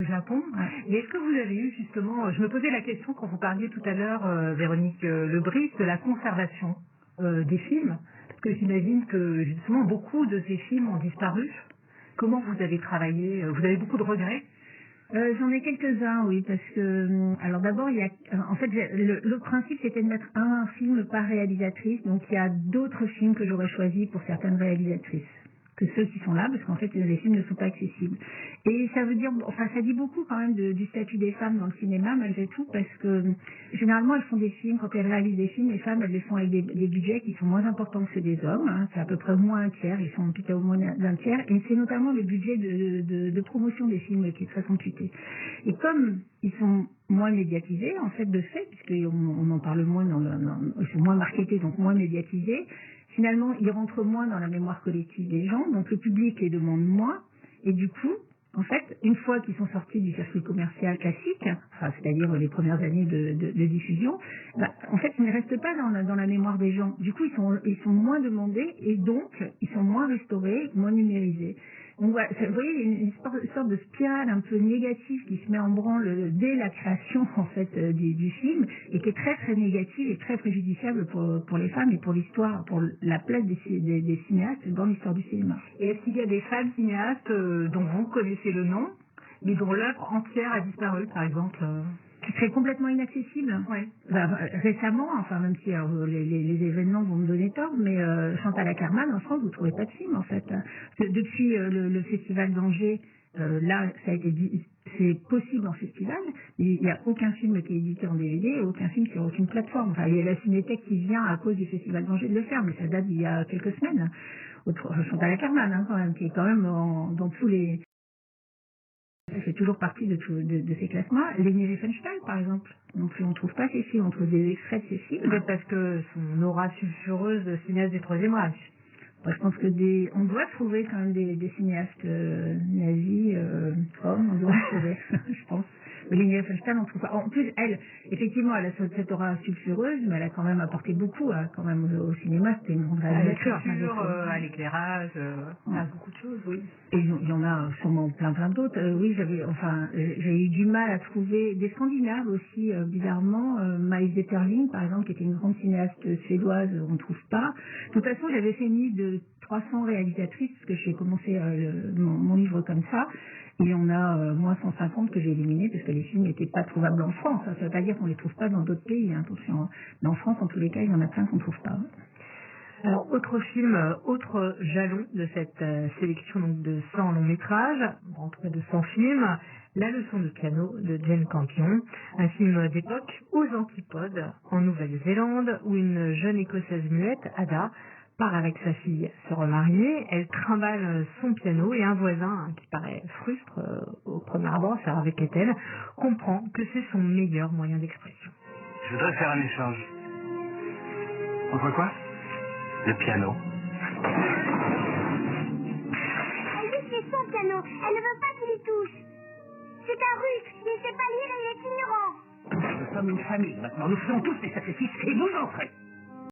au Japon. Et est-ce que vous avez eu justement, je me posais la question quand vous parliez tout à l'heure, Véronique Lebris, de la conservation des films, parce que j'imagine que justement beaucoup de ces films ont disparu. Comment vous avez travaillé? Vous avez beaucoup de regrets? J'en ai quelques-uns, oui, parce que alors d'abord il y a en fait le principe c'était de mettre un film par réalisatrice, donc il y a d'autres films que j'aurais choisis pour certaines réalisatrices que ceux qui sont là, parce qu'en fait les films ne sont pas accessibles. Et ça veut dire, enfin ça dit beaucoup quand même du statut des femmes dans le cinéma malgré tout, parce que généralement elles font des films, quand elles réalisent des films, les femmes elles les font avec des budgets qui sont moins importants que ceux des hommes, hein. C'est à peu près au moins un tiers, ils sont plutôt au moins d'un tiers, et c'est notamment le budget de promotion des films qui est très amputé. Et comme ils sont moins médiatisés, en fait, de fait, puisqu'on en parle moins, ils sont moins marketés, donc moins médiatisés, finalement, ils rentrent moins dans la mémoire collective des gens, donc le public les demande moins, et du coup, en fait, une fois qu'ils sont sortis du circuit commercial classique, enfin, c'est-à-dire les premières années de diffusion, en fait, ils ne restent pas dans la mémoire des gens. Du coup, ils sont moins demandés, et donc, ils sont moins restaurés, moins numérisés. Donc voilà, vous voyez, il y a une sorte de spirale un peu négative qui se met en branle dès la création en fait du film, et qui est très très négative et très préjudiciable pour les femmes et pour l'histoire, pour la place des cinéastes dans l'histoire du cinéma. Et est-ce qu'il y a des femmes cinéastes dont vous connaissez le nom, mais dont l'œuvre entière a disparu, par exemple Qui serait complètement inaccessible. Oui. Récemment, enfin même si les événements vont me donner tort, mais Chantal Akerman en France, vous trouvez pas de film en fait. Depuis le festival d'Angers, là ça a été dit, c'est possible en festival. Il n'y a aucun film qui est édité en DVD, aucun film sur aucune plateforme. Enfin, il y a la Cinétech qui vient à cause du festival d'Angers de le faire, mais ça date d'il y a quelques semaines. Chantal Akerman, hein, quand même, qui est quand même dans tous les... Elle fait toujours partie de ces classements. Leni Riefenstahl, par exemple. Non plus, on ne trouve pas ces films, on trouve des extraits de ces films. Peut-être parce que son aura sulfureuse de cinéaste du Troisième Reich. Moi, je pense que on doit trouver quand même des cinéastes nazis, hommes, on doit trouver, je pense. Mais Leni Riefenstahl, on trouve pas. En plus, elle, effectivement, elle a cette aura sulfureuse, mais elle a quand même apporté beaucoup, quand même, au cinéma. C'était une grande réalisatrice. À l'éclairage, à beaucoup de choses, oui. Et il y en a sûrement plein d'autres. Oui, j'ai eu du mal à trouver des Scandinaves aussi, bizarrement. Maïs Zetterling, par exemple, qui était une grande cinéaste suédoise, on ne trouve pas. De toute façon, j'avais fait une liste de 300 réalisatrices, parce que j'ai commencé mon livre comme ça. Et on a moins 150 que j'ai éliminées, parce que les films n'étaient pas trouvables en France. Ça ne veut pas dire qu'on ne les trouve pas dans d'autres pays, hein, attention. Mais en France, en tous les cas, il y en a plein qu'on ne trouve pas. Alors, autre film, autre jalon de cette sélection donc, de 100 longs métrages, en tout cas de 100 films, La leçon de piano de Jane Campion, un film d'époque aux antipodes en Nouvelle-Zélande où une jeune écossaise muette, Ada, part avec sa fille se remarier, elle trimballe son piano et un voisin qui paraît frustre au premier abord, c'est Harvey Keitel, comprend que c'est son meilleur moyen d'expression. Je voudrais faire un échange. Entre quoi? Le piano. Elle dit que c'est son piano. Elle ne veut pas qu'il y touche. C'est un russe. Il ne sait pas lire et il est ignorant. Nous sommes une famille maintenant. Nous faisons tous des sacrifices et vous entrez.